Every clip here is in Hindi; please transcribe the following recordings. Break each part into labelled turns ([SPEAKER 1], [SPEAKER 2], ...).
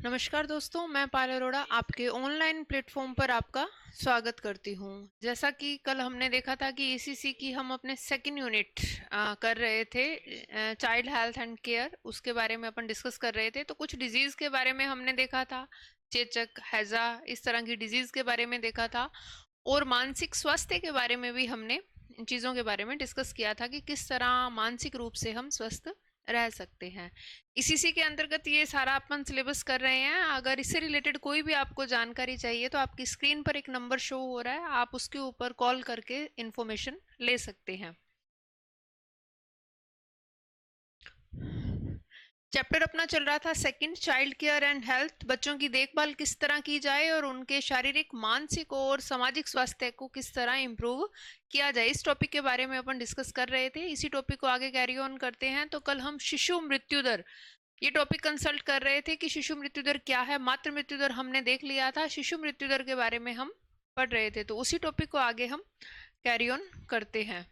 [SPEAKER 1] नमस्कार दोस्तों, मैं पायल अरोड़ा आपके ऑनलाइन प्लेटफॉर्म पर आपका स्वागत करती हूँ। जैसा कि कल हमने देखा था कि एसीसी की हम अपने सेकंड यूनिट कर रहे थे, चाइल्ड हेल्थ एंड केयर, उसके बारे में अपन डिस्कस कर रहे थे। तो कुछ डिजीज़ के बारे में हमने देखा था, चेचक, हैजा, इस तरह की डिजीज़ के बारे में देखा था। और मानसिक स्वास्थ्य के बारे में भी हमने इन चीज़ों के बारे में डिस्कस किया था कि किस तरह मानसिक रूप से हम स्वस्थ रह सकते हैं। इसी के अंतर्गत ये सारा अपन सिलेबस कर रहे हैं। अगर इससे रिलेटेड कोई भी आपको जानकारी चाहिए तो आपकी स्क्रीन पर एक नंबर शो हो रहा है, आप उसके ऊपर कॉल करके इंफॉर्मेशन ले सकते हैं। चैप्टर अपना चल रहा था second, child care and health. बच्चों की देखभाल किस तरह की जाए और उनके शारीरिक, मानसिक और सामाजिक स्वास्थ्य को किस तरह इम्प्रूव किया जाए, इस टॉपिक के बारे में अपन डिस्कस कर रहे थे। इसी टॉपिक को आगे कैरी ऑन करते हैं। तो कल हम शिशु मृत्यु दर, ये टॉपिक कंसल्ट कर रहे थे कि शिशु मृत्यु दर क्या है। मातृ मृत्यु दर हमने देख लिया था, शिशु मृत्यु दर के बारे में हम पढ़ रहे थे। तो उसी टॉपिक को आगे हम कैरी ऑन करते हैं।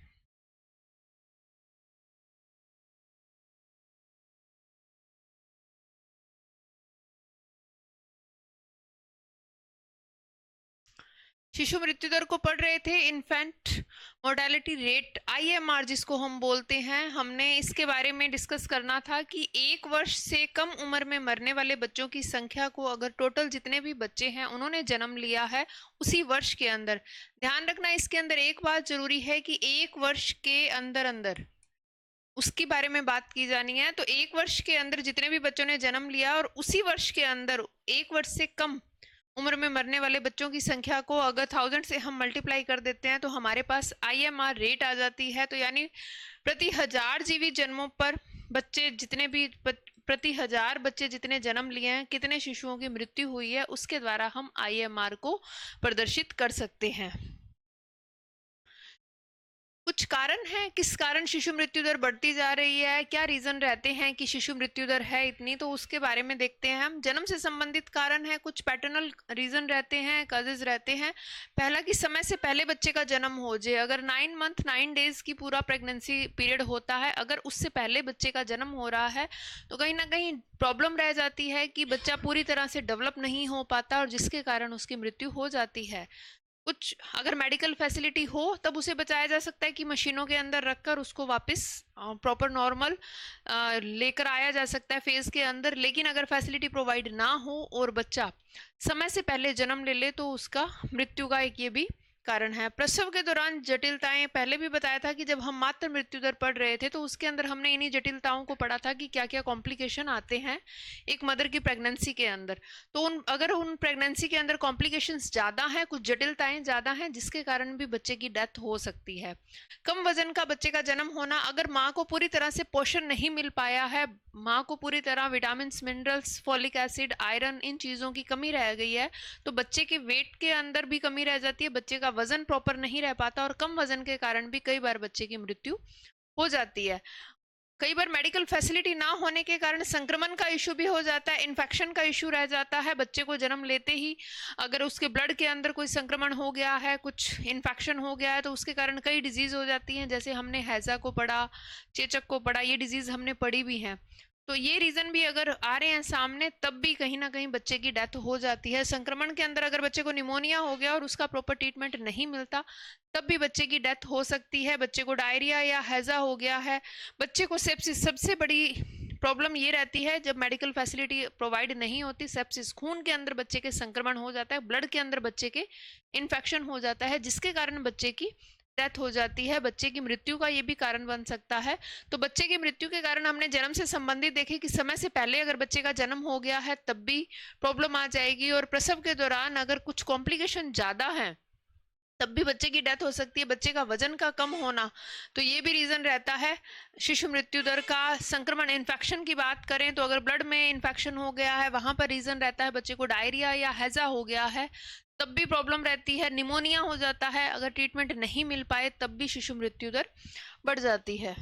[SPEAKER 1] शिशु मृत्यु दर को पढ़ रहे थे, इन्फेंट मोर्टेलिटी रेट, आईएमआर जिसको हम बोलते हैं। हमने इसके बारे में डिस्कस करना था कि 1 वर्ष से कम उम्र में मरने वाले बच्चों की संख्या को, अगर टोटल जितने भी बच्चे हैं उन्होंने जन्म लिया है उसी वर्ष के अंदर, ध्यान रखना इसके अंदर एक बात जरूरी है कि 1 वर्ष के अंदर अंदर उसके बारे में बात की जानी है। तो 1 वर्ष के अंदर जितने भी बच्चों ने जन्म लिया और उसी वर्ष के अंदर 1 वर्ष से कम उम्र में मरने वाले बच्चों की संख्या को अगर 1000 से हम मल्टीप्लाई कर देते हैं तो हमारे पास आईएमआर रेट आ जाती है। तो यानी प्रति 1000 जीवित जन्मों पर बच्चे जितने भी प्रति 1000 बच्चे जितने जन्म लिए हैं, कितने शिशुओं की मृत्यु हुई है, उसके द्वारा हम आईएमआर को प्रदर्शित कर सकते हैं। कुछ कारण है किस कारण शिशु मृत्यु दर बढ़ती जा रही है, क्या रीजन रहते हैं कि शिशु मृत्यु दर है इतनी, तो उसके बारे में देखते हैं हम। जन्म से संबंधित कारण है, कुछ पैटर्नल रीजन रहते हैं, कॉजेज रहते हैं। पहला कि समय से पहले बच्चे का जन्म हो जाए। अगर 9 मंथ 9 डेज की पूरा प्रेगनेंसी पीरियड होता है, अगर उससे पहले बच्चे का जन्म हो रहा है तो कहीं ना कहीं प्रॉब्लम रह जाती है कि बच्चा पूरी तरह से डेवलप नहीं हो पाता और जिसके कारण उसकी मृत्यु हो जाती है। कुछ अगर मेडिकल फैसिलिटी हो तब उसे बचाया जा सकता है कि मशीनों के अंदर रखकर उसको वापस प्रॉपर नॉर्मल लेकर आया जा सकता है फेज के अंदर। लेकिन अगर फैसिलिटी प्रोवाइड ना हो और बच्चा समय से पहले जन्म ले ले तो उसका मृत्यु का एक ये भी कारण है। प्रसव के दौरान जटिलताएं, पहले भी बताया था कि जब हम मातृ मृत्यु दर पढ़ रहे थे तो उसके अंदर हमने इन्हीं जटिलताओं को पढ़ा था कि क्या क्या कॉम्प्लिकेशन आते हैं एक मदर की प्रेगनेंसी के अंदर। तो अगर उन प्रेगनेंसी के अंदर कॉम्प्लिकेशंस ज़्यादा हैं, कुछ जटिलताएं ज़्यादा हैं, जिसके कारण भी बच्चे की डेथ हो सकती है। कम वजन का बच्चे का जन्म होना, अगर माँ को पूरी तरह से पोषण नहीं मिल पाया है, माँ को पूरी तरह vitamin, minerals, folic acid, iron, इन चीज़ों की कमी रह गई है तो बच्चे के वेट के अंदर भी कमी रह जाती है, बच्चे का वजन प्रॉपर नहीं रह पाता और कम वजन के कारण भी कई बार बच्चे की मृत्यु हो जाती है। कई बार मेडिकल फैसिलिटी ना होने के कारण संक्रमण का इशू भी हो जाता है, इन्फेक्शन का इशू रह जाता है। बच्चे को जन्म लेते ही अगर उसके ब्लड के अंदर कोई संक्रमण हो गया है, कुछ इन्फेक्शन हो गया है, तो उसके कारण कई डिजीज हो जाती हैं। जैसे हमने हैजा को पढ़ा, चेचक को पढ़ा, ये डिजीज हमने पढ़ी भी हैं। तो ये रीजन भी अगर आ रहे हैं सामने तब भी कहीं ना कहीं बच्चे की डेथ हो जाती है। संक्रमण के अंदर अगर बच्चे को निमोनिया हो गया और उसका प्रॉपर ट्रीटमेंट नहीं मिलता तब भी बच्चे की डेथ हो सकती है। बच्चे को डायरिया या हैजा हो गया है, बच्चे को सेप्सिस, सबसे बड़ी प्रॉब्लम ये रहती है जब मेडिकल फैसिलिटी प्रोवाइड नहीं होती, सेप्सिस, खून के अंदर बच्चे के संक्रमण हो जाता है, ब्लड के अंदर बच्चे के इन्फेक्शन हो जाता है, जिसके कारण बच्चे की डेथ हो जाती है। बच्चे की मृत्यु का ये भी कारण बन सकता है। तो बच्चे की मृत्यु के कारण हमने जन्म से संबंधित देखे कि समय से पहले अगर बच्चे का जन्म हो गया है तब भी प्रॉब्लम आ जाएगी, और प्रसव के दौरान अगर कुछ कॉम्प्लिकेशन ज्यादा है तब भी बच्चे की डेथ हो सकती है। बच्चे का वजन का कम होना, तो ये भी रीजन रहता है शिशु मृत्यु दर का। संक्रमण, इन्फेक्शन की बात करें तो अगर ब्लड में इन्फेक्शन हो गया है वहां पर रीजन रहता है। बच्चे को डायरिया या हैजा हो गया है तब भी प्रॉब्लम रहती है। निमोनिया हो जाता है, अगर ट्रीटमेंट नहीं मिल पाए तब भी शिशु मृत्यु दर बढ़ जाती है।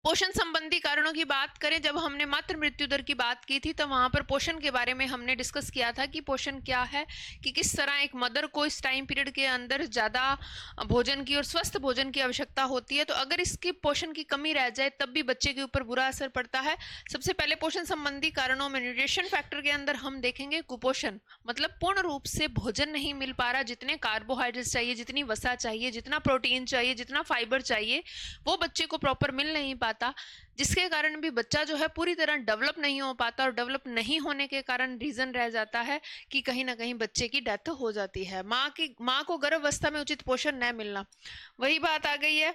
[SPEAKER 1] पोषण संबंधी कारणों की बात करें, जब हमने मातृ मृत्यु दर की बात की थी तो वहां पर पोषण के बारे में हमने डिस्कस किया था कि पोषण क्या है, कि किस तरह एक मदर को इस टाइम पीरियड के अंदर ज्यादा भोजन की और स्वस्थ भोजन की आवश्यकता होती है। तो अगर इसकी पोषण की कमी रह जाए तब भी बच्चे के ऊपर बुरा असर पड़ता है। सबसे पहले पोषण संबंधी कारणों में न्यूट्रिशन फैक्टर के अंदर हम देखेंगे कुपोषण, मतलब पूर्ण रूप से भोजन नहीं मिल पा रहा, जितने कार्बोहाइड्रेट्स चाहिए, जितनी वसा चाहिए, जितना प्रोटीन चाहिए, जितना फाइबर चाहिए, वो बच्चे को प्रॉपर मिल नहीं पाता, जिसके कारण भी बच्चा जो है पूरी तरह डेवलप नहीं हो पाता। और डेवलप नहीं होने के कारण रीजन रह जाता है कि कहीं ना कहीं बच्चे की डेथ हो जाती है। माँ को गर्भावस्था में उचित पोषण न मिलना, वही बात आ गई है,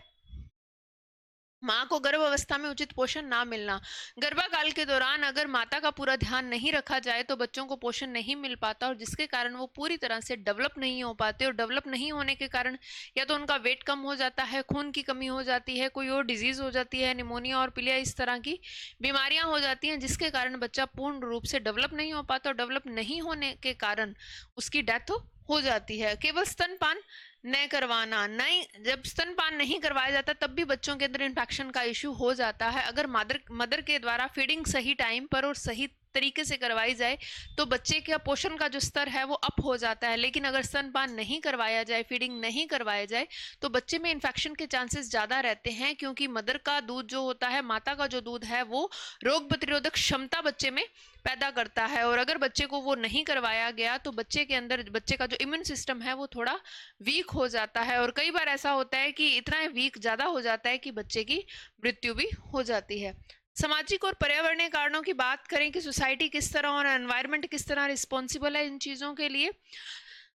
[SPEAKER 1] माँ को गर्भ अवस्था में उचित पोषण ना मिलना। गर्भाकाल के दौरान अगर माता का पूरा ध्यान नहीं रखा जाए तो बच्चों को पोषण नहीं मिल पाता, और जिसके कारण वो पूरी तरह से डेवलप नहीं हो पाते, और डेवलप नहीं होने के कारण या तो उनका वेट कम हो जाता है, खून की कमी हो जाती है, कोई और डिजीज हो जाती है, निमोनिया और पीलिया, इस तरह की बीमारियां हो जाती हैं, जिसके कारण बच्चा पूर्ण रूप से डेवलप नहीं हो पाता, और डेवलप नहीं होने के कारण उसकी डेथ हो जाती है। केवल स्तनपान न करवाना, नहीं, जब स्तनपान नहीं करवाया जाता तब भी बच्चों के अंदर इन्फेक्शन का इश्यू हो जाता है। अगर मदर के द्वारा फीडिंग सही टाइम पर और सही तरीके से करवाई जाए तो बच्चे का पोषण का जो स्तर है वो अप हो जाता है। लेकिन अगर स्तनपान नहीं करवाया जाए, फीडिंग नहीं करवाया जाए, तो बच्चे में इन्फेक्शन के चांसेस ज्यादा रहते हैं, क्योंकि मदर का दूध जो होता है, माता का जो दूध है, वो रोग प्रतिरोधक क्षमता बच्चे में पैदा करता है। और अगर बच्चे को वो नहीं करवाया गया तो बच्चे के अंदर, बच्चे का जो इम्यून सिस्टम है वो थोड़ा वीक हो जाता है, और कई बार ऐसा होता है कि इतना वीक ज्यादा हो जाता है कि बच्चे की मृत्यु भी हो जाती है। सामाजिक और पर्यावरणीय कारणों की बात करें कि सोसाइटी किस तरह और एनवायरनमेंट किस तरह रिस्पॉन्सिबल है इन चीजों के लिए।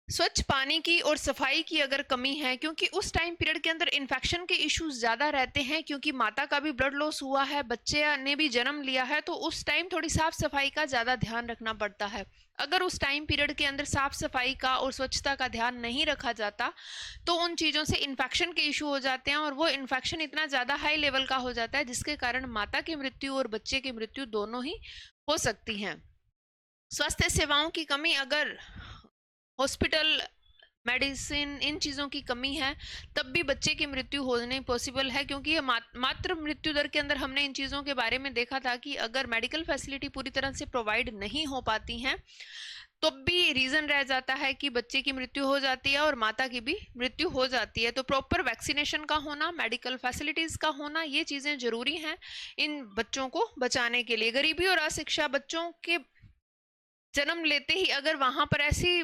[SPEAKER 1] स्वच्छ पानी की और सफाई की अगर कमी है, क्योंकि उस टाइम पीरियड के अंदर इन्फेक्शन के इश्यूज ज्यादा रहते हैं, क्योंकि माता का भी ब्लड लॉस हुआ है, बच्चे ने भी जन्म लिया है, तो उस टाइम थोड़ी साफ सफाई का ज्यादा ध्यान रखना पड़ता है। अगर उस टाइम पीरियड के अंदर साफ सफाई का और स्वच्छता का ध्यान नहीं रखा जाता तो उन चीजों से इन्फेक्शन के इशू हो जाते हैं, और वो इन्फेक्शन इतना ज्यादा हाई लेवल का हो जाता है जिसके कारण माता की मृत्यु और बच्चे की मृत्यु दोनों ही हो सकती हैं। स्वास्थ्य सेवाओं की कमी, अगर हॉस्पिटल, मेडिसिन, इन चीज़ों की कमी है तब भी बच्चे की मृत्यु होने पॉसिबल है, क्योंकि ये मात्र मृत्यु दर के अंदर हमने इन चीज़ों के बारे में देखा था कि अगर मेडिकल फैसिलिटी पूरी तरह से प्रोवाइड नहीं हो पाती हैं तो भी रीजन रह जाता है कि बच्चे की मृत्यु हो जाती है और माता की भी मृत्यु हो जाती है। तो प्रॉपर वैक्सीनेशन का होना, मेडिकल फैसिलिटीज का होना, ये चीजें जरूरी हैं इन बच्चों को बचाने के लिए। गरीबी और अशिक्षा, बच्चों के जन्म लेते ही अगर वहां पर ऐसी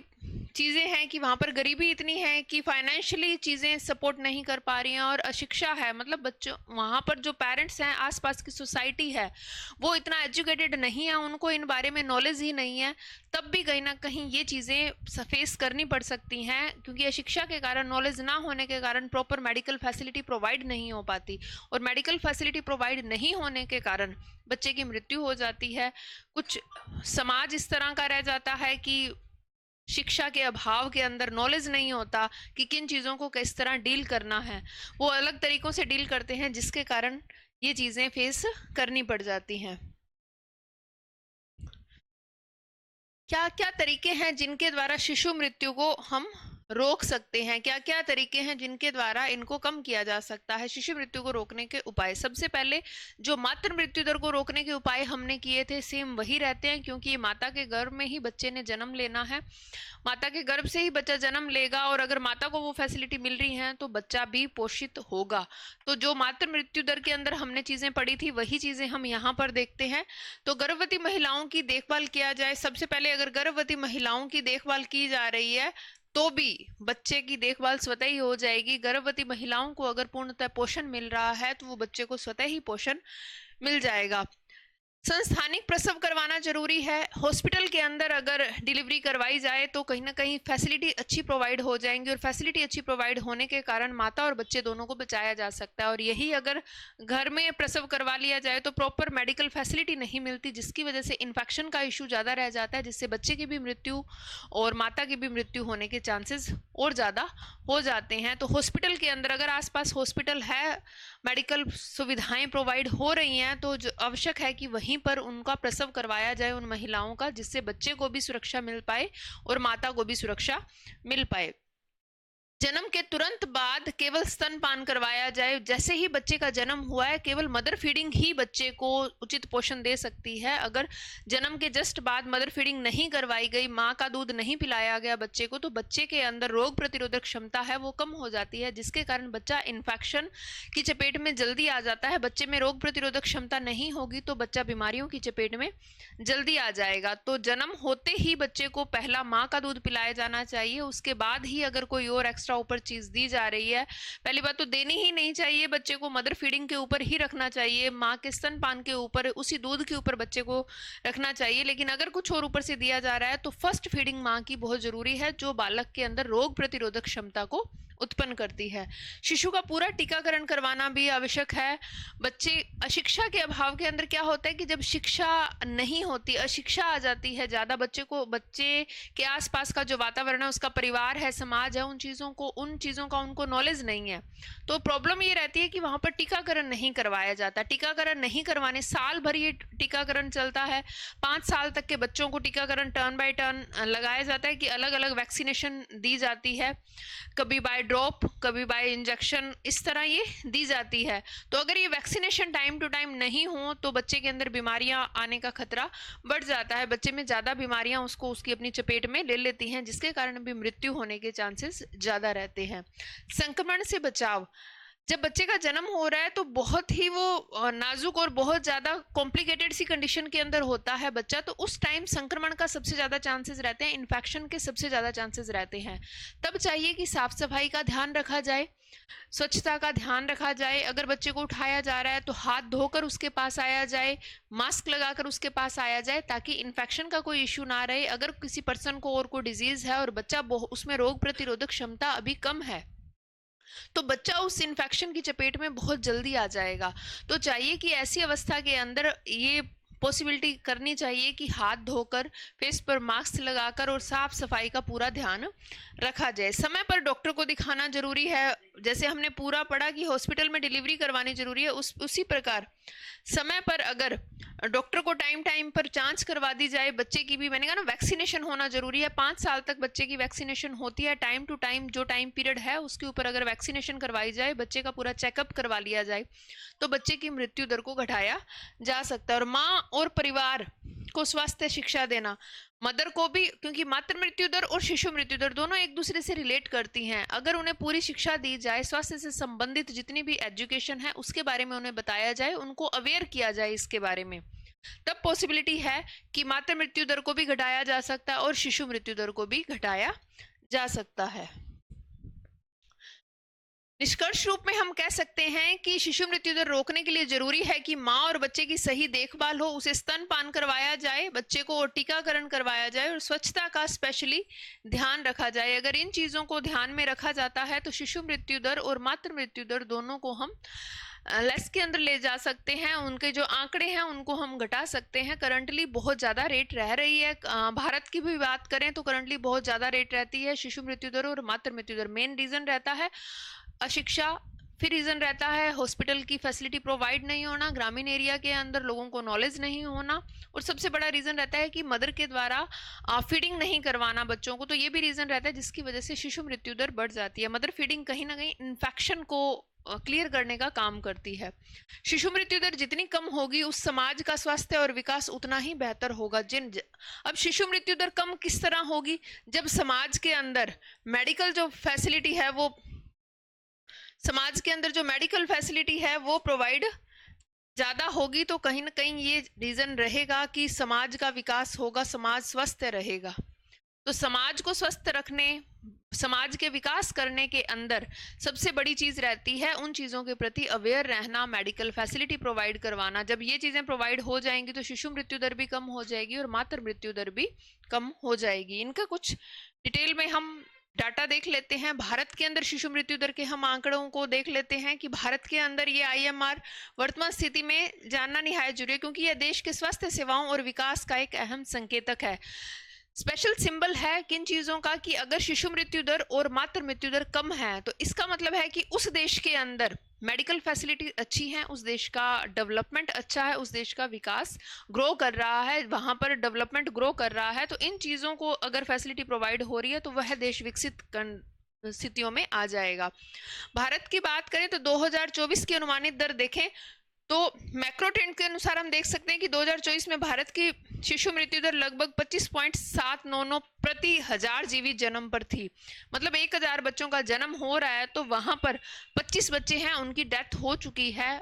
[SPEAKER 1] चीजें हैं कि वहां पर गरीबी इतनी है कि फाइनेंशियली चीजें सपोर्ट नहीं कर पा रही हैं, और अशिक्षा है, मतलब बच्चों, वहां पर जो पेरेंट्स हैं, आसपास की सोसाइटी है, वो इतना एजुकेटेड नहीं है, उनको इन बारे में नॉलेज ही नहीं है, तब भी कहीं ना कहीं ये चीजें फेस करनी पड़ सकती हैं, क्योंकि अशिक्षा के कारण, नॉलेज ना होने के कारण प्रॉपर मेडिकल फैसिलिटी प्रोवाइड नहीं हो पाती, और मेडिकल फैसिलिटी प्रोवाइड नहीं होने के कारण बच्चे की मृत्यु हो जाती है। कुछ समाज इस तरह का रह जाता है कि शिक्षा के अभाव के अंदर नॉलेज नहीं होता कि किन चीज़ों को किस तरह डील करना है, वो अलग तरीकों से डील करते हैं, जिसके कारण ये चीज़ें फेस करनी पड़ जाती हैं। क्या क्या तरीके हैं जिनके द्वारा शिशु मृत्यु को हम रोक सकते हैं, क्या क्या तरीके हैं जिनके द्वारा इनको कम किया जा सकता है? शिशु मृत्यु को रोकने के उपाय, सबसे पहले जो मातृ मृत्यु दर को रोकने के उपाय हमने किए थे सेम वही रहते हैं, क्योंकि माता के गर्भ में ही बच्चे ने जन्म लेना है, माता के गर्भ से ही बच्चा जन्म लेगा, और अगर माता को वो फैसिलिटी मिल रही है तो बच्चा भी पोषित होगा। तो जो मातृ मृत्यु दर के अंदर हमने चीजें पढ़ी थी वही चीजें हम यहाँ पर देखते हैं। तो गर्भवती महिलाओं की देखभाल किया जाए, सबसे पहले अगर गर्भवती महिलाओं की देखभाल की जा रही है तो भी बच्चे की देखभाल स्वतः ही हो जाएगी। गर्भवती महिलाओं को अगर पूर्णतः पोषण मिल रहा है तो वो बच्चे को स्वतः ही पोषण मिल जाएगा। संस्थानिक प्रसव करवाना जरूरी है। हॉस्पिटल के अंदर अगर डिलीवरी करवाई जाए तो कहीं ना कहीं फैसिलिटी अच्छी प्रोवाइड हो जाएंगी, और फैसिलिटी अच्छी प्रोवाइड होने के कारण माता और बच्चे दोनों को बचाया जा सकता है। और यही अगर घर में प्रसव करवा लिया जाए तो प्रॉपर मेडिकल फैसिलिटी नहीं मिलती, जिसकी वजह से इन्फेक्शन का इशू ज़्यादा रह जाता है, जिससे बच्चे की भी मृत्यु और माता की भी मृत्यु होने के चांसेस और ज़्यादा हो जाते हैं। तो हॉस्पिटल के अंदर अगर आसपास हॉस्पिटल है, मेडिकल सुविधाएं प्रोवाइड हो रही हैं, तो आवश्यक है कि वहीं पर उनका प्रसव करवाया जाए उन महिलाओं का, जिससे बच्चे को भी सुरक्षा मिल पाए और माता को भी सुरक्षा मिल पाए। जन्म के तुरंत बाद केवल स्तनपान करवाया जाए। जैसे ही बच्चे का जन्म हुआ है केवल मदर फीडिंग ही बच्चे को उचित पोषण दे सकती है। अगर जन्म के जस्ट बाद मदर फीडिंग नहीं करवाई गई, माँ का दूध नहीं पिलाया गया बच्चे को, तो बच्चे के अंदर रोग प्रतिरोधक क्षमता है वो कम हो जाती है, जिसके कारण बच्चा इन्फेक्शन की चपेट में जल्दी आ जाता है। बच्चे में रोग प्रतिरोधक क्षमता नहीं होगी तो बच्चा बीमारियों की चपेट में जल्दी आ जाएगा। तो जन्म होते ही बच्चे को पहला माँ का दूध पिलाया जाना चाहिए, उसके बाद ही अगर कोई और एक्स्ट्रा ऊपर चीज दी जा रही है, पहली बात तो देनी ही नहीं चाहिए, बच्चे को मदर फीडिंग के ऊपर ही रखना चाहिए, माँ के स्तनपान के ऊपर, उसी दूध के ऊपर बच्चे को रखना चाहिए। लेकिन अगर कुछ और ऊपर से दिया जा रहा है तो फर्स्ट फीडिंग माँ की बहुत जरूरी है, जो बालक के अंदर रोग प्रतिरोधक क्षमता को उत्पन्न करती है। शिशु का पूरा टीकाकरण करवाना भी आवश्यक है। बच्चे अशिक्षा के अभाव के अंदर क्या होता है कि जब शिक्षा नहीं होती, अशिक्षा आ जाती है ज्यादा, बच्चे के आसपास का जो वातावरण है, उसका परिवार है, समाज है, उन चीजों का उनको नॉलेज नहीं है, तो प्रॉब्लम ये रहती है कि वहां पर टीकाकरण नहीं करवाया जाता। टीकाकरण नहीं करवाने, साल भर ये टीकाकरण चलता है, 5 साल तक के बच्चों को टीकाकरण टर्न बाय टर्न लगाया जाता है कि अलग अलग वैक्सीनेशन दी जाती है, कभी बाय ड्रॉप, कभी बाय इंजेक्शन, इस तरह ये दी जाती है। तो अगर ये वैक्सीनेशन टाइम टू टाइम नहीं हो तो बच्चे के अंदर बीमारियां आने का खतरा बढ़ जाता है, बच्चे में ज्यादा बीमारियां उसकी अपनी चपेट में ले लेती हैं, जिसके कारण भी मृत्यु होने के चांसेस ज्यादा रहते हैं। संक्रमण से बचाव, जब बच्चे का जन्म हो रहा है तो बहुत ही वो नाजुक और बहुत ज्यादा कॉम्प्लिकेटेड सी कंडीशन के अंदर होता है बच्चा, तो उस टाइम संक्रमण का सबसे ज्यादा चांसेस रहते हैं, इन्फेक्शन के सबसे ज्यादा चांसेस रहते हैं। तब चाहिए कि साफ सफाई का ध्यान रखा जाए, स्वच्छता का ध्यान रखा जाए। अगर बच्चे को उठाया जा रहा है तो हाथ धोकर उसके पास आया जाए, मास्क लगाकर उसके पास आया जाए, ताकि इन्फेक्शन का कोई इश्यू ना रहे। अगर किसी पर्सन को और कोई डिजीज है और बच्चा उसमें रोग प्रतिरोधक क्षमता अभी कम है तो बच्चा उस इन्फेक्शन की चपेट में बहुत जल्दी आ जाएगा। तो चाहिए कि ऐसी अवस्था के अंदर ये पॉसिबिलिटी करनी चाहिए कि हाथ धोकर, फेस पर मास्क लगाकर और साफ सफाई का पूरा ध्यान रखा जाए। समय पर डॉक्टर को दिखाना जरूरी है। जैसे हमने पूरा पढ़ा कि हॉस्पिटल में डिलीवरी करवानी जरूरी है, उसी प्रकार समय पर अगर डॉक्टर को टाइम पर जांच करवा दी जाए, बच्चे की भी, मैंने कहा ना, वैक्सीनेशन होना जरूरी है। 5 साल तक बच्चे की वैक्सीनेशन होती है, टाइम टू टाइम जो टाइम पीरियड है उसके ऊपर अगर वैक्सीनेशन करवाई जाए, बच्चे का पूरा चेकअप करवा लिया जाए, तो बच्चे की मृत्यु दर को घटाया जा सकता है। और माँ और परिवार को स्वास्थ्य शिक्षा देना, मदर को भी, क्योंकि मातृ मृत्यु दर और शिशु मृत्यु दर दोनों एक दूसरे से रिलेट करती हैं। अगर उन्हें पूरी शिक्षा दी जाए, स्वास्थ्य से संबंधित जितनी भी एजुकेशन है उसके बारे में उन्हें बताया जाए, उनको अवेयर किया जाए इसके बारे में, तब पॉसिबिलिटी है कि मातृ मृत्यु दर को भी घटाया जा सकता है और शिशु मृत्यु दर को भी घटाया जा सकता है। निष्कर्ष रूप में हम कह सकते हैं कि शिशु मृत्यु दर रोकने के लिए जरूरी है कि माँ और बच्चे की सही देखभाल हो, उसे स्तनपान करवाया जाए, बच्चे को टीकाकरण करवाया जाए और स्वच्छता का स्पेशली ध्यान रखा जाए। अगर इन चीजों को ध्यान में रखा जाता है तो शिशु मृत्यु दर और मातृ मृत्यु दर दोनों को हम लेस के अंदर ले जा सकते हैं। उनके जो आंकड़े हैं उनको हम घटा सकते हैं। करंटली बहुत ज्यादा रेट रह रही है, भारत की भी बात करें तो करंटली बहुत ज्यादा रेट रहती है शिशु मृत्यु दर और मातृ मृत्यु दर। मेन रीजन रहता है अशिक्षा, फिर रीजन रहता है हॉस्पिटल की फैसिलिटी प्रोवाइड नहीं होना, ग्रामीण एरिया के अंदर लोगों को नॉलेज नहीं होना, और सबसे बड़ा रीजन रहता है कि मदर के द्वारा फीडिंग नहीं करवाना बच्चों को। तो ये भी रीजन रहता है जिसकी वजह से शिशु मृत्यु दर बढ़ जाती है। मदर फीडिंग कहीं ना कहीं इन्फेक्शन को क्लियर करने का काम करती है। शिशु मृत्यु दर जितनी कम होगी उस समाज का स्वास्थ्य और विकास उतना ही बेहतर होगा। अब शिशु मृत्यु दर कम किस तरह होगी? जब समाज के अंदर मेडिकल जो फैसिलिटी है वो प्रोवाइड ज्यादा होगी, तो कहीं ना कहीं ये रीजन रहेगा कि समाज का विकास होगा, समाज स्वस्थ रहेगा। तो समाज को स्वस्थ रखने, समाज के विकास करने के अंदर सबसे बड़ी चीज रहती है उन चीजों के प्रति अवेयर रहना, मेडिकल फैसिलिटी प्रोवाइड करवाना। जब ये चीजें प्रोवाइड हो जाएंगी तो शिशु मृत्यु दर भी कम हो जाएगी और मातृ मृत्यु दर भी कम हो जाएगी। इनका कुछ डिटेल में हम डाटा देख लेते हैं। भारत के अंदर शिशु मृत्यु दर के हम आंकड़ों को देख लेते हैं कि भारत के अंदर ये IMR वर्तमान स्थिति में जानना निहायत जरूरी है, क्योंकि यह देश के स्वास्थ्य सेवाओं और विकास का एक अहम संकेतक है। स्पेशल सिंबल है किन चीजों का कि अगर शिशु मृत्यु दर और मातृ मृत्यु दर कम है तो इसका मतलब है कि उस देश के अंदर मेडिकल फैसिलिटी अच्छी है, उस देश का डेवलपमेंट अच्छा है, उस देश का विकास ग्रो कर रहा है, वहां पर डेवलपमेंट ग्रो कर रहा है। तो इन चीजों को अगर फैसिलिटी प्रोवाइड हो रही है तो वह देश विकसित स्थितियों में आ जाएगा। भारत की बात करें तो 2024 की अनुमानित दर देखें तो मैक्रो ट्रेंड के अनुसार हम देख सकते हैं कि 2024 में भारत की शिशु मृत्यु दर लगभग 25.799 प्रति हजार जीवित जन्म पर थी। मतलब 1000 बच्चों का जन्म हो रहा है तो वहां पर 25 बच्चे हैं उनकी डेथ हो चुकी है,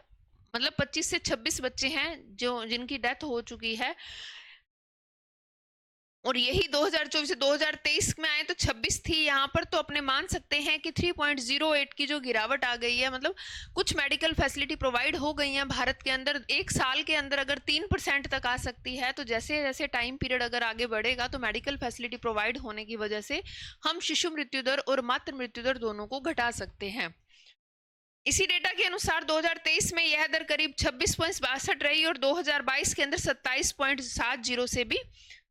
[SPEAKER 1] मतलब 25 से 26 बच्चे हैं जो जिनकी डेथ हो चुकी है। और यही 2024 से 2023 में आए तो 26 थी यहाँ पर, तो अपने मान सकते हैं कि 3.08 की जो गिरावट आ गई है, मतलब कुछ मेडिकल फैसिलिटी प्रोवाइड हो गई हैं भारत के अंदर। एक साल के अंदर अगर 3% तक आ सकती है, तो जैसे जैसे टाइम पीरियड अगर आगे बढ़ेगा तो मेडिकल फैसिलिटी प्रोवाइड होने की वजह से हम शिशु मृत्यु दर और मातृ मृत्यु दर दोनों को घटा सकते हैं। इसी डेटा के अनुसार 2023 में यह दर करीब 26.62 रही और 2022 के अंदर 27.70 से भी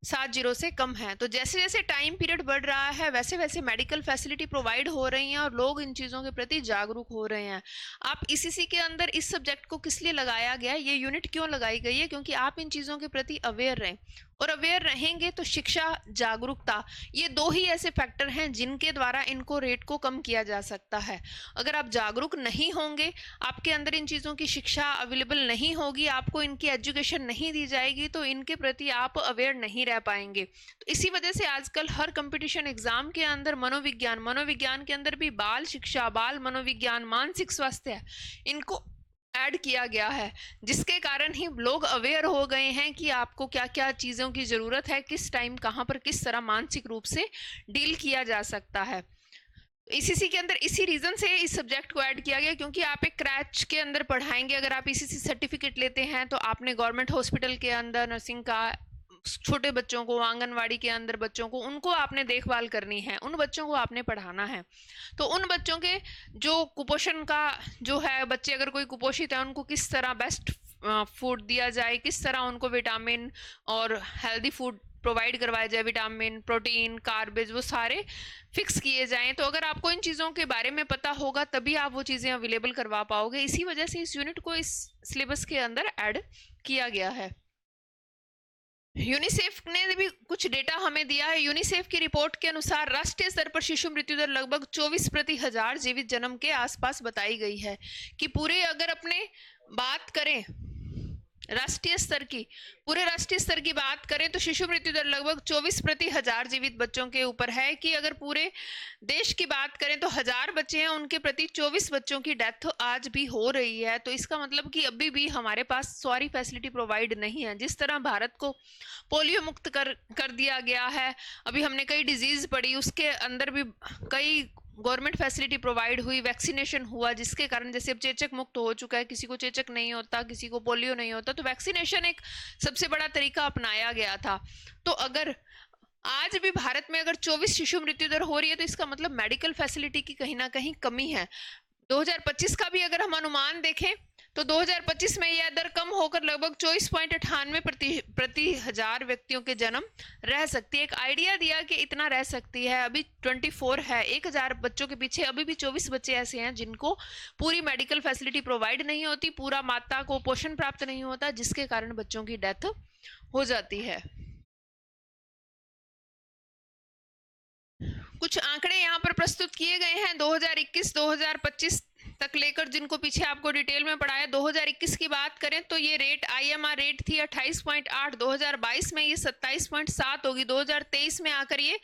[SPEAKER 1] 70 से कम है। तो जैसे जैसे टाइम पीरियड बढ़ रहा है वैसे वैसे मेडिकल फैसिलिटी प्रोवाइड हो रही हैं और लोग इन चीज़ों के प्रति जागरूक हो रहे हैं। आप ईसीसी के अंदर इस सब्जेक्ट को किस लिए लगाया गया है, ये यूनिट क्यों लगाई गई है, क्योंकि आप इन चीज़ों के प्रति अवेयर रहें, और अवेयर रहेंगे तो शिक्षा, जागरूकता, ये दो ही ऐसे फैक्टर हैं जिनके द्वारा इनको रेट को कम किया जा सकता है। अगर आप जागरूक नहीं होंगे, आपके अंदर इन चीज़ों की शिक्षा अवेलेबल नहीं होगी, आपको इनकी एजुकेशन नहीं दी जाएगी, तो इनके प्रति आप अवेयर नहीं रह पाएंगे। तो इसी वजह से आजकल हर कंपटीशन एग्जाम के अंदर मनोविज्ञान के अंदर भी बाल शिक्षा, बाल मनोविज्ञान, मानसिक स्वास्थ्य, इनको ऐड किया गया है, जिसके कारण ही लोग अवेयर हो गए हैं कि आपको क्या क्या चीज़ों की ज़रूरत है, किस टाइम कहाँ पर किस तरह मानसिक रूप से डील किया जा सकता है। ईसीसी के अंदर इसी रीजन से इस सब्जेक्ट को ऐड किया गया, क्योंकि आप एक क्रैच के अंदर पढ़ाएंगे। अगर आप ईसीसी सर्टिफिकेट लेते हैं तो आपने गवर्नमेंट हॉस्पिटल के अंदर नर्सिंग का छोटे बच्चों को, आंगनवाड़ी के अंदर बच्चों को, उनको आपने देखभाल करनी है, उन बच्चों को आपने पढ़ाना है। तो उन बच्चों के जो कुपोषण का जो है, बच्चे अगर कोई कुपोषित है उनको किस तरह बेस्ट फूड दिया जाए, किस तरह उनको विटामिन और हेल्दी फूड प्रोवाइड करवाया जाए, विटामिन, प्रोटीन, कार्बेज, वो सारे फिक्स किए जाएं। तो अगर आपको इन चीज़ों के बारे में पता होगा तभी आप वो चीज़ें अवेलेबल करवा पाओगे। इसी वजह से इस यूनिट को इस सिलेबस के अंदर ऐड किया गया है। यूनिसेफ ने भी कुछ डेटा हमें दिया है। यूनिसेफ की रिपोर्ट के अनुसार राष्ट्रीय स्तर पर शिशु मृत्यु दर लगभग 24 प्रति हजार जीवित जन्म के आसपास बताई गई है। कि पूरे अगर अपने बात करें राष्ट्रीय स्तर की, पूरे राष्ट्रीय स्तर की बात करें तो शिशु मृत्यु दर लगभग 24 प्रति हजार जीवित बच्चों के ऊपर है। कि अगर पूरे देश की बात करें तो 1000 बच्चे हैं, उनके प्रति 24 बच्चों की डेथ आज भी हो रही है। तो इसका मतलब कि अभी भी हमारे पास सारी फैसिलिटी प्रोवाइड नहीं है। जिस तरह भारत को पोलियो मुक्त कर दिया गया है, अभी हमने कई डिजीज पढ़ी, उसके अंदर भी कई गवर्नमेंट फैसिलिटी प्रोवाइड हुई, वैक्सीनेशन हुआ, जिसके कारण जैसे अब चेचक मुक्त हो चुका है, किसी को चेचक नहीं होता, किसी को पोलियो नहीं होता, तो वैक्सीनेशन एक सबसे बड़ा तरीका अपनाया गया था। तो अगर आज भी भारत में अगर 24 शिशु मृत्यु दर हो रही है तो इसका मतलब मेडिकल फैसिलिटी की कहीं ना कहीं कमी है। 2025 का भी अगर हम अनुमान देखें तो 2025 में यह दर कम होकर लगभग 24.98 प्रति हजार व्यक्तियों के जन्म रह सकती है। एक आइडिया दिया कि इतना रह सकती है। अभी 24 है, 1000 बच्चों के पीछे अभी भी 24 बच्चे ऐसे हैं जिनको पूरी मेडिकल फैसिलिटी प्रोवाइड नहीं होती, पूरा माता को पोषण प्राप्त नहीं होता, जिसके कारण बच्चों की डेथ हो जाती है। कुछ आंकड़े यहाँ पर प्रस्तुत किए गए हैं 2021-2025 तक लेकर, जिनको पीछे आपको डिटेल में पढ़ाया। 2021 की बात करें तो ये रेट IMR रेट थी 28.8, 2022 में ये 27.7 होगी, 2023 में आकर ये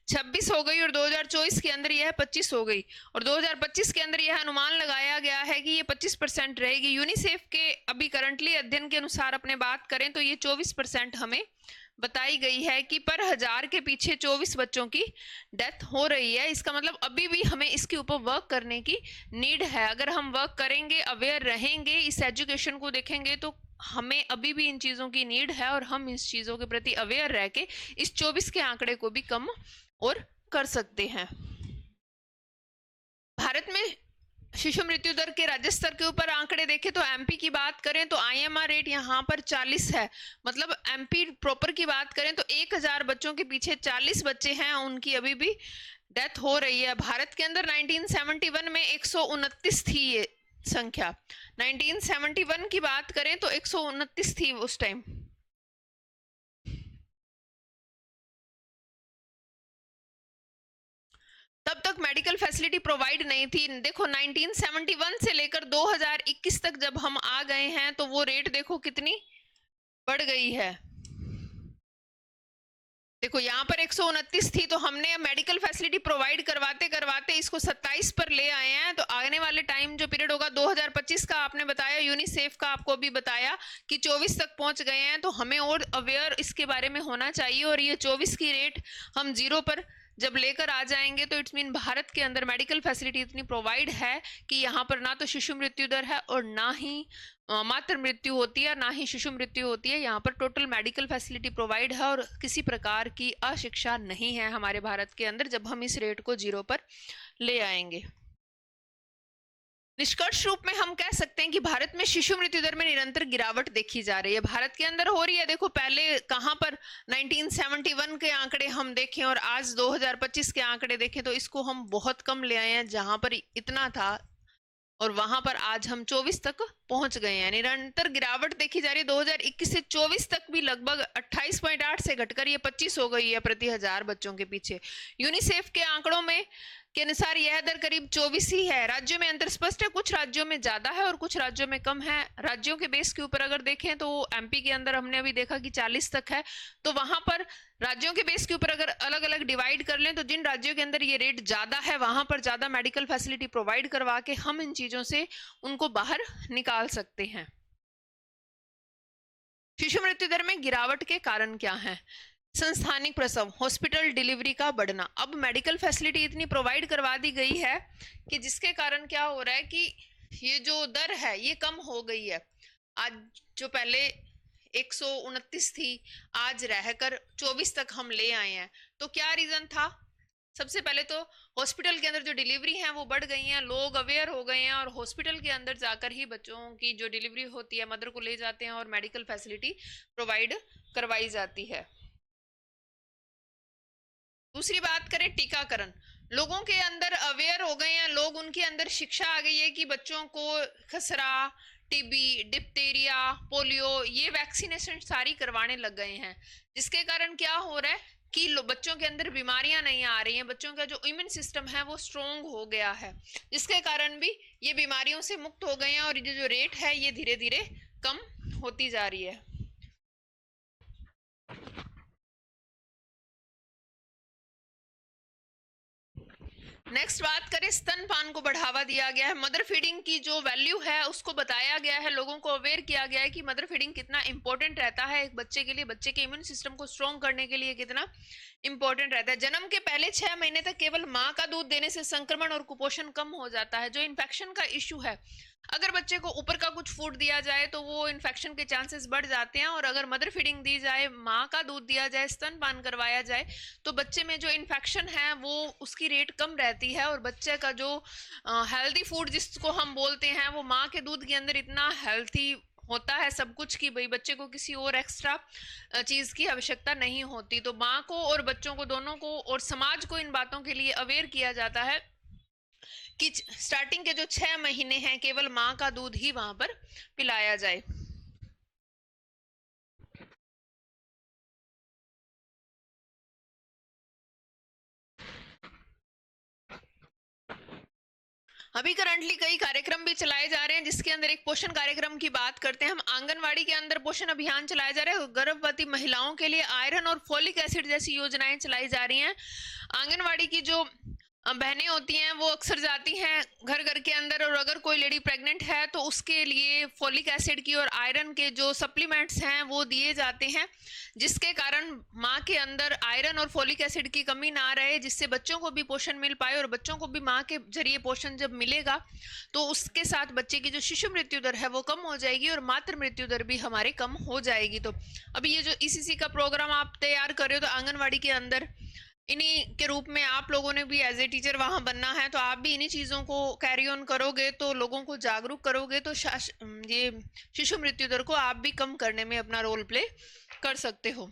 [SPEAKER 1] 26 हो गई और 2024 के अंदर यह 25 हो गई और 2025 के अंदर यह अनुमान लगाया गया है कि ये 25% रहेगी। यूनिसेफ के अभी करंटली अध्ययन के अनुसार अपने बात करें तो ये 24% हमें बताई गई है कि पर हजार के पीछे 24 बच्चों की डेथ हो रही है। इसका मतलब अभी भी हमें इसके ऊपर वर्क करने की नीड है। अगर हम वर्क करेंगे, अवेयर रहेंगे, इस एजुकेशन को देखेंगे तो हमें अभी भी इन चीज़ों की नीड है और हम इस चीज़ों के प्रति अवेयर रह के इस 24 के आंकड़े को भी कम और कर सकते हैं। भारत में शिशु मृत्यु दर के राज्य स्तर के ऊपर आंकड़े देखें तो एमपी की बात करें तो IMR रेट यहाँ पर 40 है। मतलब एमपी प्रॉपर की बात करें तो 1000 बच्चों के पीछे 40 बच्चे हैं उनकी अभी भी डेथ हो रही है। भारत के अंदर 1971 में 129 थी ये संख्या। 1971 की बात करें तो 129 थी उस टाइम। तब तक मेडिकल फैसिलिटी प्रोवाइड नहीं थी। देखो 1971 से लेकर 2021 तक जब हम आ गए हैं तो वो रेट देखो कितनी बढ़ गई है। देखो यहाँ पर 129 थी तो हमने मेडिकल फैसिलिटी प्रोवाइड करवाते करवाते इसको 27 पर ले आए हैं। तो आने वाले टाइम जो पीरियड होगा 2025 का आपने बताया, यूनिसेफ का आपको भी बताया कि 24 तक पहुंच गए हैं। तो हमें और अवेयर इसके बारे में होना चाहिए। और ये 24 की रेट हम 0 पर जब लेकर आ जाएंगे तो इट्स मीन भारत के अंदर मेडिकल फैसिलिटी इतनी प्रोवाइड है कि यहाँ पर ना तो शिशु मृत्यु दर है और ना ही मातृ मृत्यु होती है, ना ही शिशु मृत्यु होती है। यहाँ पर टोटल मेडिकल फैसिलिटी प्रोवाइड है और किसी प्रकार की अशिक्षा नहीं है हमारे भारत के अंदर जब हम इस रेट को 0 पर ले आएंगे। निष्कर्ष रूप में हम कह सकते हैं कि भारत में शिशु मृत्यु दर में निरंतर गिरावट देखी जा रही है, भारत के अंदर हो रही है। देखो पहले कहां पर 1971 के आंकड़े हम देखें और आज 2025 के आंकड़े देखें तो इसको हम बहुत कम ले आए हैं। जहां पर इतना था और वहां पर आज हम 24 तक पहुंच गए हैं। निरंतर गिरावट देखी जा रही है। 2021 से 24 तक भी लगभग 28.8 से घटकर ये 25 हो गई है प्रति 1000 बच्चों के पीछे। यूनिसेफ के आंकड़ों में के अनुसार यह दर करीब 24 ही है। राज्यों में अंतर स्पष्ट है, कुछ राज्यों में ज्यादा है और कुछ राज्यों में कम है। राज्यों के बेस के ऊपर अगर देखें तो एमपी के अंदर हमने अभी देखा कि 40 तक है। तो वहां पर राज्यों के बेस के ऊपर अगर अलग अलग डिवाइड कर लें तो जिन राज्यों के अंदर ये रेट ज्यादा है वहां पर ज्यादा मेडिकल फैसिलिटी प्रोवाइड करवा के हम इन चीजों से उनको बाहर निकाल सकते हैं। शिशु मृत्यु दर में गिरावट के कारण क्या है? संस्थानिक प्रसव, हॉस्पिटल डिलीवरी का बढ़ना। अब मेडिकल फैसिलिटी इतनी प्रोवाइड करवा दी गई है कि जिसके कारण क्या हो रहा है कि ये जो दर है ये कम हो गई है। आज जो पहले 129 थी आज रहकर 24 तक हम ले आए हैं। तो क्या रीजन था? सबसे पहले तो हॉस्पिटल के अंदर जो डिलीवरी है वो बढ़ गई हैं, लोग अवेयर हो गए हैं और हॉस्पिटल के अंदर जाकर ही बच्चों की जो डिलीवरी होती है मदर को ले जाते हैं और मेडिकल फैसिलिटी प्रोवाइड करवाई जाती है। दूसरी बात करें टीकाकरण, लोगों के अंदर अवेयर हो गए हैं लोग, उनके अंदर शिक्षा आ गई है कि बच्चों को खसरा, टीबी, डिप्थीरिया, पोलियो ये वैक्सीनेशन सारी करवाने लग गए हैं। जिसके कारण क्या हो रहा है कि बच्चों के अंदर बीमारियां नहीं आ रही हैं, बच्चों का जो इम्यून सिस्टम है वो स्ट्रोंग हो गया है, जिसके कारण भी ये बीमारियों से मुक्त हो गए हैं और ये जो रेट है ये धीरे धीरे कम होती जा रही है। नेक्स्ट बात करें, स्तनपान को बढ़ावा दिया गया है। मदर फीडिंग की जो वैल्यू है उसको बताया गया है, लोगों को अवेयर किया गया है कि मदर फीडिंग कितना इंपॉर्टेंट रहता है एक बच्चे के लिए, बच्चे के इम्यून सिस्टम को स्ट्रॉन्ग करने के लिए कितना इंपॉर्टेंट रहता है। जन्म के पहले 6 महीने तक केवल माँ का दूध देने से संक्रमण और कुपोषण कम हो जाता है। जो इन्फेक्शन का इश्यू है, अगर बच्चे को ऊपर का कुछ फूड दिया जाए तो वो इन्फेक्शन के चांसेस बढ़ जाते हैं, और अगर मदर फीडिंग दी जाए, माँ का दूध दिया जाए, स्तनपान करवाया जाए तो बच्चे में जो इन्फेक्शन है वो उसकी रेट कम रहती है और बच्चे का जो हेल्दी फूड जिसको हम बोलते हैं वो माँ के दूध के अंदर इतना हेल्थी होता है सब कुछ कि भाई बच्चे को किसी और एक्स्ट्रा चीज की आवश्यकता नहीं होती। तो माँ को और बच्चों को दोनों को और समाज को इन बातों के लिए अवेयर किया जाता है कि स्टार्टिंग के जो 6 महीने हैं केवल माँ का दूध ही वहां पर पिलाया जाए। अभी करंटली कई कार्यक्रम भी चलाए जा रहे हैं, जिसके अंदर एक पोषण कार्यक्रम की बात करते हैं हम। आंगनवाड़ी के अंदर पोषण अभियान चलाया जा रहा है। गर्भवती महिलाओं के लिए आयरन और फोलिक एसिड जैसी योजनाएं चलाई जा रही हैं। आंगनवाड़ी की जो बहनें होती हैं वो अक्सर जाती हैं घर घर के अंदर, और अगर कोई लेडी प्रेग्नेंट है तो उसके लिए फोलिक एसिड की और आयरन के जो सप्लीमेंट्स हैं वो दिए जाते हैं, जिसके कारण माँ के अंदर आयरन और फोलिक एसिड की कमी ना रहे, जिससे बच्चों को भी पोषण मिल पाए और बच्चों को भी माँ के जरिए पोषण जब मिलेगा तो उसके साथ बच्चे की जो शिशु मृत्यु दर है वो कम हो जाएगी और मातृ मृत्यु दर भी हमारे कम हो जाएगी। तो अभी ये जो ईसीसी का प्रोग्राम आप तैयार कर रहे हो तो आंगनवाड़ी के अंदर इन्हीं के रूप में आप लोगों ने भी एज ए टीचर वहां बनना है, तो आप भी इन्हीं चीजों को कैरी ऑन करोगे तो लोगों को जागरूक करोगे तो ये शिशु मृत्यु दर को आप भी कम करने में अपना रोल प्ले कर सकते हो।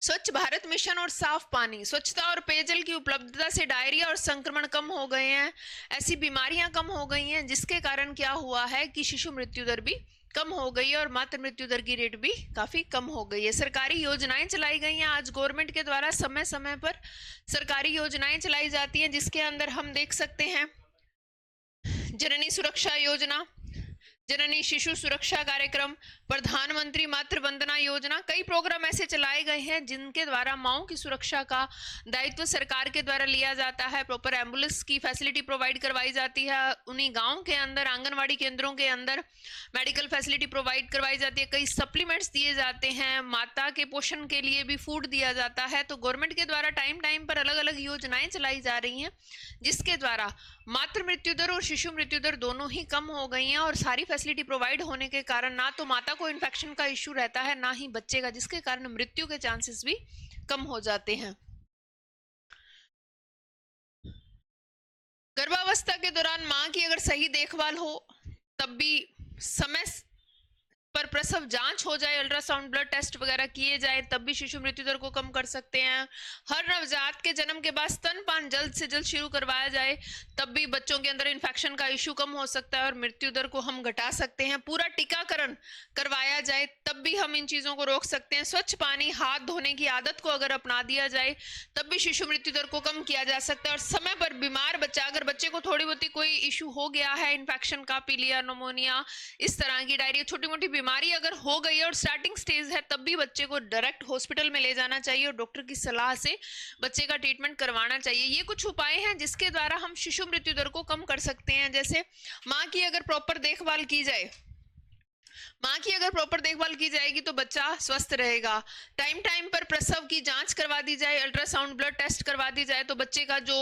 [SPEAKER 1] स्वच्छ भारत मिशन और साफ पानी, स्वच्छता और पेयजल की उपलब्धता से डायरिया और संक्रमण कम हो गए हैं, ऐसी बीमारियां कम हो गई हैं, जिसके कारण क्या हुआ है कि शिशु मृत्यु दर भी कम हो गई है और मातृ मृत्यु दर की रेट भी काफी कम हो गई है। सरकारी योजनाएं चलाई गई हैं आज गवर्नमेंट के द्वारा, समय समय पर सरकारी योजनाएं चलाई जाती हैं, जिसके अंदर हम देख सकते हैं जननी सुरक्षा योजना, जननी शिशु सुरक्षा कार्यक्रम, प्रधानमंत्री मातृ वंदना योजना, कई प्रोग्राम ऐसे चलाए गए हैं जिनके द्वारा माओं की सुरक्षा का दायित्व सरकार के द्वारा लिया जाता है। प्रॉपर एम्बुलेंस की फैसिलिटी प्रोवाइड करवाई जाती है, उन्हीं गांव के अंदर आंगनवाड़ी केंद्रों के अंदर मेडिकल फैसिलिटी प्रोवाइड करवाई जाती है, कई सप्लीमेंट्स दिए जाते हैं, माता के पोषण के लिए भी फूड दिया जाता है। तो गवर्नमेंट के द्वारा टाइम टाइम पर अलग अलग योजनाएं चलाई जा रही हैं, जिसके द्वारा मातृ मृत्यु दर और शिशु मृत्यु दर दोनों ही कम हो गई हैं। और सारी फैसिलिटी प्रोवाइड होने के कारण ना तो माता को इन्फेक्शन का इश्यू रहता है, ना ही बच्चे का, जिसके कारण मृत्यु के चांसेस भी कम हो जाते हैं। गर्भावस्था के दौरान मां की अगर सही देखभाल हो, तब भी समय पर प्रसव जांच हो जाए, अल्ट्रासाउंड ब्लड टेस्ट वगैरह किए जाए, तब भी शिशु मृत्यु दर को कम कर सकते हैं। हर नवजात के जन्म के बाद स्तनपान जल्द से जल्द शुरू करवाया जाए, तब भी बच्चों के अंदर इन्फेक्शन का इश्यू कम हो सकता है और मृत्यु दर को हम घटा सकते हैं। पूरा टीकाकरण करवाया जाए, तब भी हम इन चीजों को रोक सकते हैं। स्वच्छ पानी, हाथ धोने की आदत को अगर अपना दिया जाए, तब भी शिशु मृत्यु दर को कम किया जा सकता है। और समय पर बीमार बच्चा, अगर बच्चे को थोड़ी बहुत कोई इशू हो गया है, इन्फेक्शन का, पीलिया, निमोनिया, इस तरह की डायरिया, छोटी मोटी बीमारी अगर हो गई है और स्टार्टिंग स्टेज है, तब भी बच्चे को डायरेक्ट हॉस्पिटल में ले जाना चाहिए और डॉक्टर की सलाह से बच्चे का ट्रीटमेंट करवाना चाहिए। ये कुछ उपाय हैं जिसके द्वारा हम शिशु मृत्यु दर को कम कर सकते हैं। जैसे माँ की अगर प्रॉपर देखभाल की जाए, माँ की अगर प्रॉपर देखभाल की जाएगी तो बच्चा स्वस्थ रहेगा। टाइम टाइम पर प्रसव की जांच करवा दी जाए, अल्ट्रासाउंड ब्लड टेस्ट करवा दी जाए, तो बच्चे का जो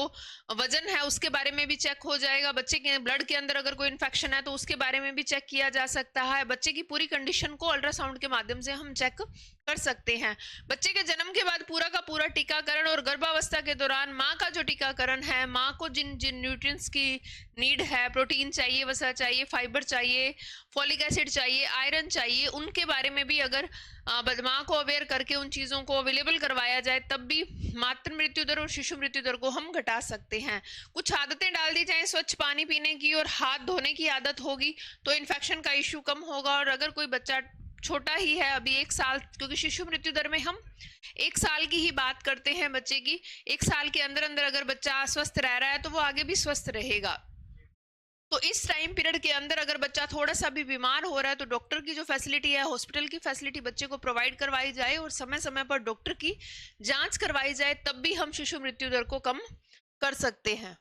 [SPEAKER 1] वजन है उसके बारे में भी चेक हो जाएगा। बच्चे के ब्लड के अंदर अगर कोई इन्फेक्शन है तो उसके बारे में भी चेक किया जा सकता है। बच्चे की पूरी कंडीशन को अल्ट्रासाउंड के माध्यम से हम चेक कर सकते हैं। बच्चे के जन्म के बाद पूरा का पूरा टीकाकरण और गर्भावस्था के दौरान माँ का जो टीकाकरण है, माँ को जिन जिन न्यूट्रिएंट्स की नीड है, प्रोटीन चाहिए, वसा चाहिए, फाइबर चाहिए, फॉलिक एसिड चाहिए, आयरन चाहिए, उनके बारे में भी अगर माँ को अवेयर करके उन चीज़ों को अवेलेबल करवाया जाए, तब भी मातृ मृत्यु दर और शिशु मृत्यु दर को हम घटा सकते हैं। कुछ आदतें डाल दी जाएं, स्वच्छ पानी पीने की और हाथ धोने की आदत होगी तो इन्फेक्शन का इश्यू कम होगा। और अगर कोई बच्चा छोटा ही है, अभी 1 साल, क्योंकि शिशु मृत्यु दर में हम 1 साल की ही बात करते हैं बच्चे की, 1 साल के अंदर अंदर अगर बच्चा स्वस्थ रह रहा है तो वो आगे भी स्वस्थ रहेगा। तो इस टाइम पीरियड के अंदर अगर बच्चा थोड़ा सा भी बीमार हो रहा है तो डॉक्टर की जो फैसिलिटी है, हॉस्पिटल की फैसिलिटी बच्चे को प्रोवाइड करवाई जाए और समय समय पर डॉक्टर की जांच करवाई जाए, तब भी हम शिशु मृत्यु दर को कम कर सकते हैं।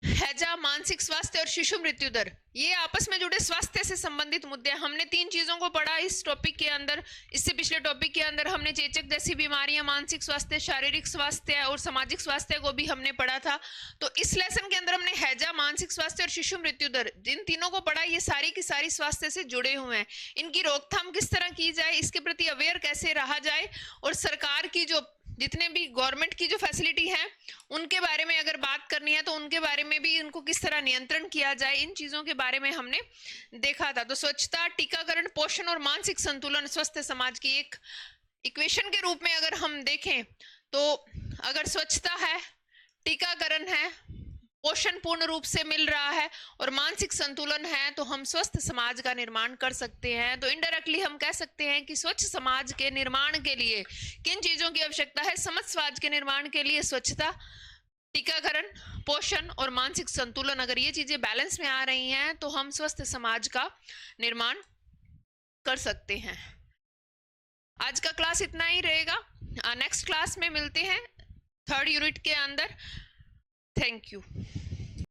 [SPEAKER 1] हैजा, मानसिक स्वास्थ्य और शिशु मृत्यु दर, ये आपस में जुड़े स्वास्थ्य से संबंधित मुद्दे हैं। हमने 3 चीजों को पढ़ा इस टॉपिक के अंदर। इससे पिछले टॉपिक के अंदर हमने चेचक जैसी बीमारियां, मानसिक स्वास्थ्य, शारीरिक स्वास्थ्य और सामाजिक स्वास्थ्य को भी हमने पढ़ा था। तो इस लेसन के अंदर हमने हैजा, मानसिक स्वास्थ्य और शिशु मृत्यु दर, जिन तीनों को पढ़ा। ये सारी की सारी स्वास्थ्य से जुड़े हुए हैं। इनकी रोकथाम किस तरह की जाए, इसके प्रति अवेयर कैसे रहा जाए, और सरकार की जो जितने भी गवर्नमेंट की जो फैसिलिटी है उनके बारे में अगर बात करनी है तो उनके बारे में भी इनको किस तरह नियंत्रण किया जाए, इन चीजों के बारे में हमने देखा था। तो स्वच्छता, टीकाकरण, पोषण और मानसिक संतुलन स्वस्थ समाज की एक इक्वेशन के रूप में अगर हम देखें तो अगर स्वच्छता है, टीकाकरण है, पोषण पूर्ण रूप से मिल रहा है और मानसिक संतुलन है, तो हम स्वस्थ समाज का निर्माण कर सकते हैं। तो इनडायरेक्टली हम कह सकते हैं कि स्वच्छ समाज के निर्माण के लिए किन चीजों की आवश्यकता है। समझ समाज के निर्माण के लिए स्वच्छता, टीकाकरण, पोषण और मानसिक संतुलन, अगर ये चीजें बैलेंस में आ रही हैं तो हम स्वस्थ समाज का निर्माण कर सकते हैं। आज का क्लास इतना ही रहेगा। नेक्स्ट क्लास में मिलते हैं 3rd यूनिट के अंदर। Thank you.